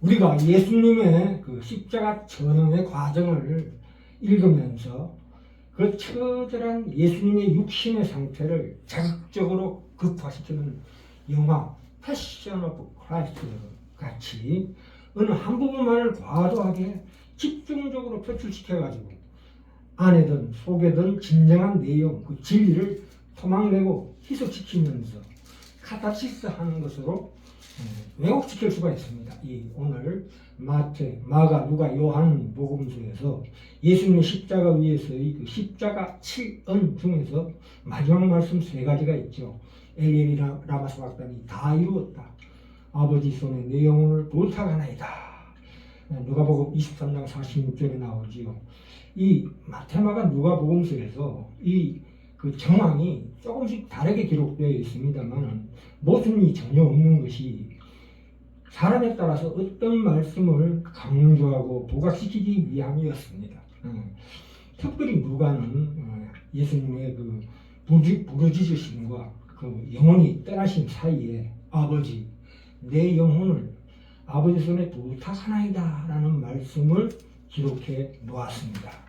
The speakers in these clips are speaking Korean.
우리가 예수님의 그 십자가 전형의 과정을 읽으면서 그 처절한 예수님의 육신의 상태를 자극적으로 극화시키는 영화 패션 오브 크라이스트 같이 어느 한 부분만을 과도하게 집중적으로 표출시켜가지고 안에든 속에든 진정한 내용, 그 진리를 토막내고 희석시키면서 카타시스 하는 것으로 왜곡시킬 수가 있습니다. 이 오늘 마태, 마가, 누가, 요한 복음서에서 예수님의 십자가 위에서의 그 십자가 7은 중에서 마지막 말씀 세 가지가 있죠. 엘리엘이 라마 사박다니 다 이루었다. 아버지 손에 내 영혼을 부탁하나이다. 누가복음 23장 46절에 나오지요. 이 마태마가 누가복음서에서 이 그 정황이 조금씩 다르게 기록되어 있습니다만 모순이 전혀 없는 것이 사람에 따라서 어떤 말씀을 강조하고 부각시키기 위함이었습니다. 특별히 누가는 예수님의 그 부르짖으심과 그 영혼이 떠나신 사이에 아버지 내 영혼을 아버지 손에 부탁하나이다 라는 말씀을 기록해 놓았습니다.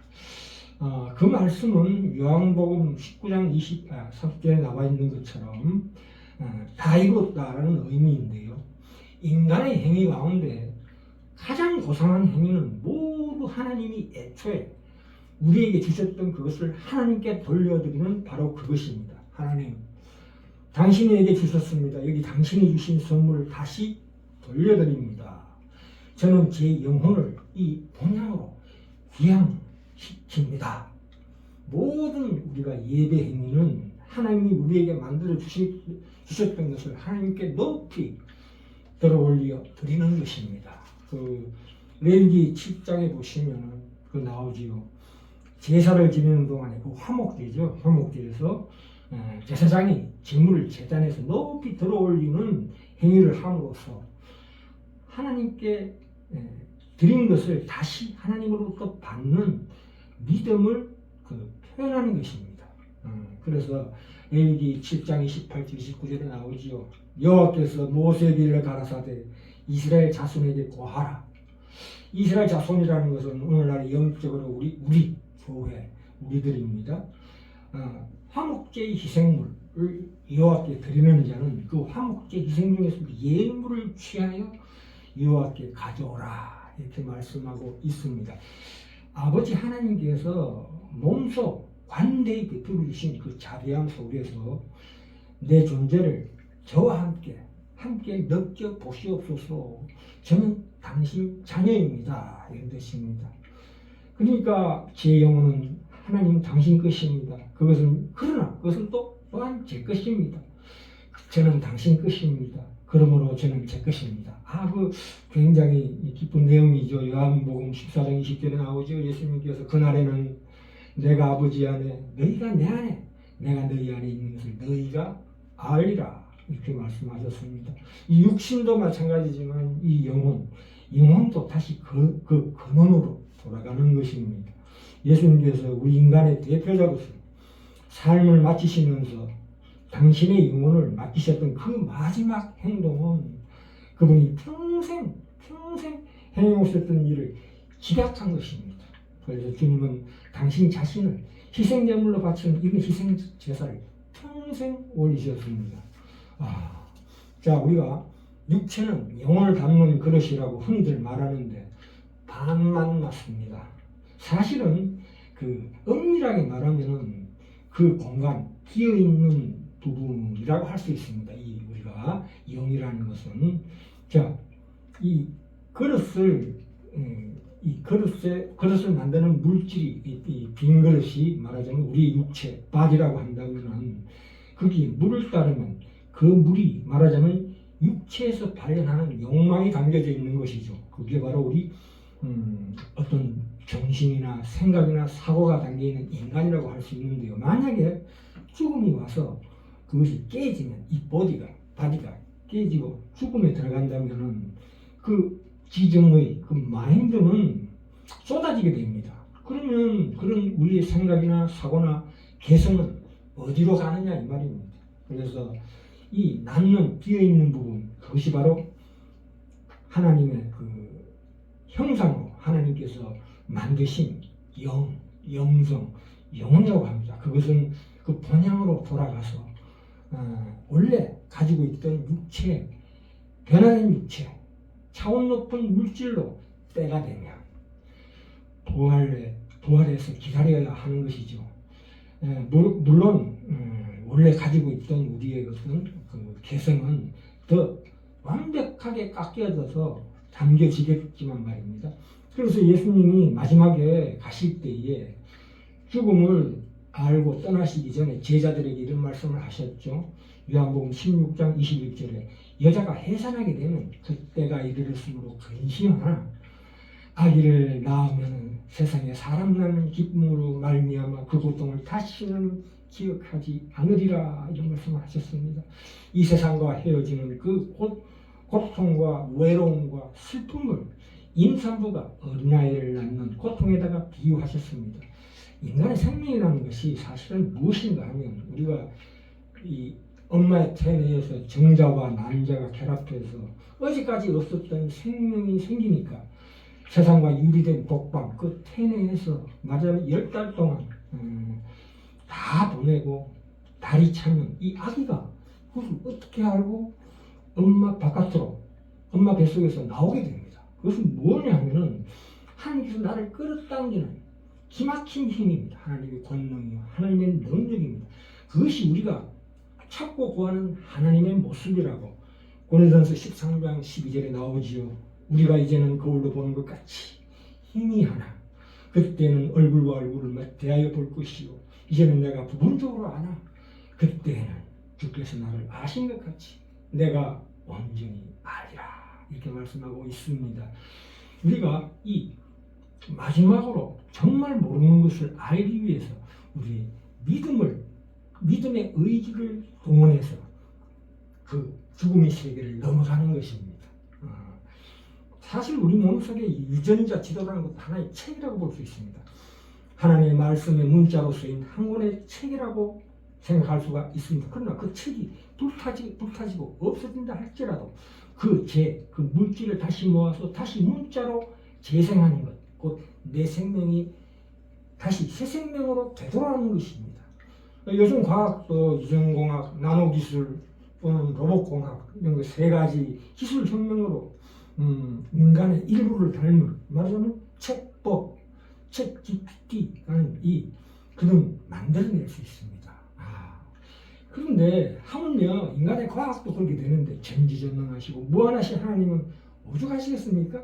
그 말씀은 요한복음 19장 30절에 나와 있는 것처럼 다 이뤘다라는 의미인데요. 인간의 행위 가운데 가장 고상한 행위는 모두 하나님이 애초에 우리에게 주셨던 그것을 하나님께 돌려드리는 바로 그것입니다. 하나님, 당신에게 주셨습니다. 여기 당신이 주신 선물을 다시 돌려드립니다. 저는 제 영혼을 이 본향으로 귀향시킵니다. 모든 우리가 예배 행위는 하나님이 우리에게 만들어 주셨던 것을 하나님께 높이 들어올려 드리는 것입니다. 그 레위기 7장에 보시면은 그 나오지요. 제사를 지내는 동안에 그 화목제죠. 화목제에서 제사장이 제물을 제단에서 높이 들어올리는 행위를 함으로써 하나님께 드린 것을 다시 하나님으로부터 받는 믿음을 표현하는 것입니다. 그래서 레위기 7장 28절 29절에 나오지요. 여호와께서 모세에게 가라사대 이스라엘 자손에게 고하라. 이스라엘 자손이라는 것은 오늘날 영적으로 우리 교회 우리들입니다. 화목제의 희생물을 여호와께 드리는 자는 그 화목제 희생 중에서 예물을 취하여 여호와께 가져오라 이렇게 말씀하고 있습니다. 아버지 하나님께서 몸소 관대히 베풀어 주신 그 자비함 속에서 내 존재를 저와 함께 느껴 보시옵소서. 저는 당신 자녀입니다. 이런 뜻입니다. 그러니까 제 영혼은 하나님 당신 것입니다. 그러나 그것은 또한 제 것입니다. 저는 당신 것입니다. 그러므로 저는 제 것입니다. 굉장히 기쁜 내용이죠. 요한복음 14장 20절에 나오죠. 예수님께서 그날에는 내가 아버지 안에 너희가 내 안에 내가 너희 안에 있는 것을 너희가 알리라 이렇게 말씀하셨습니다. 이 육신도 마찬가지지만 이 영혼도 다시 그 근원으로 돌아가는 것입니다. 예수님께서 우리 인간의 대표자로서 삶을 마치시면서 당신의 영혼을 맡기셨던 그 마지막 행동은 그분이 평생 행해오셨던 일을 기약한 것입니다. 그래서 주님은 당신 자신을 희생제물로 바치는 이런 희생제사를 평생 올리셨습니다. 자, 우리가 육체는 영혼을 담는 그릇이라고 흔히들 말하는데 반만 맞습니다. 사실은 엄밀하게 말하면은 그 공간, 비어있는 부분이라고 할 수 있습니다. 우리가 영이라는 것은 이 그릇을 만드는 물질이 이 빈 그릇이 말하자면 우리 육체 바디라고 한다면 거기 물을 따르면 그 물이 말하자면 육체에서 발현하는 욕망이 담겨져 있는 것이죠. 그게 바로 우리 어떤 정신이나 생각이나 사고가 담겨 있는 인간이라고 할 수 있는데요. 만약에 죽음이 와서 그것이 깨지면 이 바디가 깨지고 죽음에 들어간다면은 그 지정의 그 마인드는 쏟아지게 됩니다. 그러면 그런 우리의 생각이나 사고나 개성은 어디로 가느냐 이 말입니다. 그래서 이 남는 비어있는 부분 그것이 바로 하나님의 그 형상으로 하나님께서 만드신 영성, 영이라고 합니다. 그것은 그 본향으로 돌아가서 원래 가지고 있던 육체, 변화된 육체, 차원 높은 물질로 때가 되면 부활해서 기다려야 하는 것이죠. 물론 원래 가지고 있던 우리의 그 개성은 더 완벽하게 깎여져서 담겨지겠지만 말입니다. 그래서 예수님이 마지막에 가실 때에 죽음을 알고 떠나시기 전에 제자들에게 이런 말씀을 하셨죠. 요한복음 16장 21절에 여자가 해산하게 되면 그때가 이르렀으므로 근심하나 아기를 낳으면 세상에 사람 낳는 기쁨으로 말미암아 그 고통을 다시는 기억하지 않으리라, 이런 말씀을 하셨습니다. 이 세상과 헤어지는 그 고통과 외로움과 슬픔을 임산부가 어린아이를 낳는 고통에다가 비유하셨습니다. 인간의 생명이라는 것이 사실은 무엇인가 하면 우리가 이 엄마의 태 내에서 정자와 난자가 결합해서 어제까지 없었던 생명이 생기니까 세상과 유리된 독방 그 태 내에서 말하자면 10달 동안 다 보내고 달이 차면 이 아기가 그것을 어떻게 알고 엄마 바깥으로 엄마 뱃속에서 나오게 됩니다. 그것은 뭐냐 하면은 하나님께서 나를 끌어당기는 기막힌 힘입니다. 하나님의 권능이요, 하나님의 능력입니다. 그것이 우리가 찾고 구하는 하나님의 모습이라고 고린도전서 13장 12절에 나오지요. 우리가 이제는 거울로 보는 것 같이 희미하나 그때는 얼굴과 얼굴을 대하여 볼 것이요 이제는 내가 부분적으로 아나 그때는 주께서 나를 아신 것 같이 내가 온전히 알리라, 이렇게 말씀하고 있습니다. 우리가 이 마지막으로 정말 모르는 것을 알기 위해서 우리 믿음의 의지를 동원해서 그 죽음의 세계를 넘어가는 것입니다. 사실 우리 몸속에 유전자 지도라는 것도 하나의 책이라고 볼 수 있습니다. 하나님의 말씀의 문자로 쓰인 한 권의 책이라고 생각할 수가 있습니다. 그러나 그 책이 불타지고 없어진다 할지라도 그 물질을 다시 모아서 다시 문자로 재생하는 것, 곧 내 생명이 다시 새 생명으로 되돌아오는 것입니다. 요즘 과학도 유전공학, 나노기술 또는 로봇공학 이런 세 가지 기술 혁명으로 인간의 일부를 닮은 말하자면 챗봇, 챗GPT라는 그런 만들어낼 수 있습니다. 그런데 하물며 인간의 과학도 그렇게 되는데 전지전능하시고 무한하신 하나님은 오죽하시겠습니까?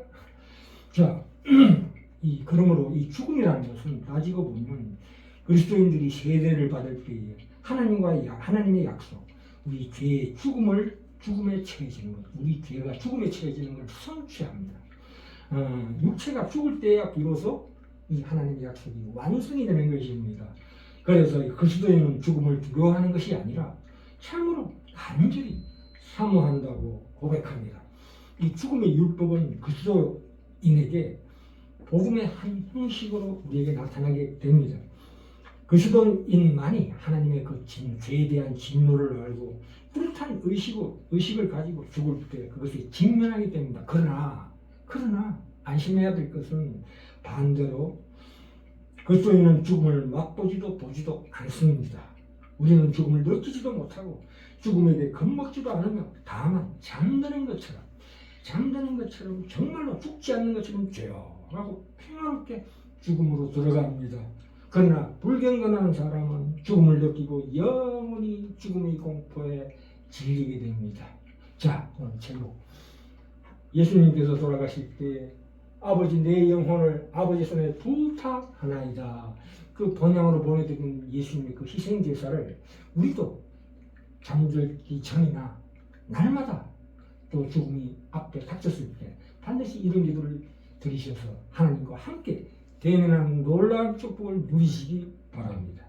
자, 그러므로 이 죽음이라는 것은 따지고 보면 그리스도인들이 세대를 받을 때에 하나님의 약속, 우리 죄의 죽음에 처해지는 것, 우리 죄가 죽음에 처해지는 걸 성취합니다. 육체가 죽을 때야 비로소 이 하나님의 약속이 완성이 되는 것입니다. 그래서 그리스도인은 죽음을 두려워하는 것이 아니라 참으로 간절히 사모한다고 고백합니다. 이 죽음의 율법은 그리스도인에게 복음의 한 형식으로 우리에게 나타나게 됩니다. 그리스도인만이 하나님의 그 죄에 대한 진노를 알고 뚜렷한 의식을 가지고 죽을 때 그것을 직면하게 됩니다. 그러나 안심해야 될 것은 반대로 그리스도인은 죽음을 맛보지도 보지도 않습니다. 우리는 죽음을 느끼지도 못하고 죽음에 대해 겁먹지도 않으며 다만 잠드는 것처럼 정말로 죽지 않는 것처럼 조용하고 평화롭게 죽음으로 들어갑니다. 그러나 불경건한 사람은 죽음을 느끼고 영원히 죽음의 공포에 질리게 됩니다. 자, 오늘 제목. 예수님께서 돌아가실 때 아버지 내 영혼을 아버지 손에 부탁하나이다. 그 본향으로 보내드린 예수님의 그 희생제사를 우리도 잠들기 전이나 날마다 또 죽음이 앞에 닥쳤을 때 반드시 이런 기도를 드리셔서 하나님과 함께 대면하는 놀라운 축복을 누리시기 바랍니다.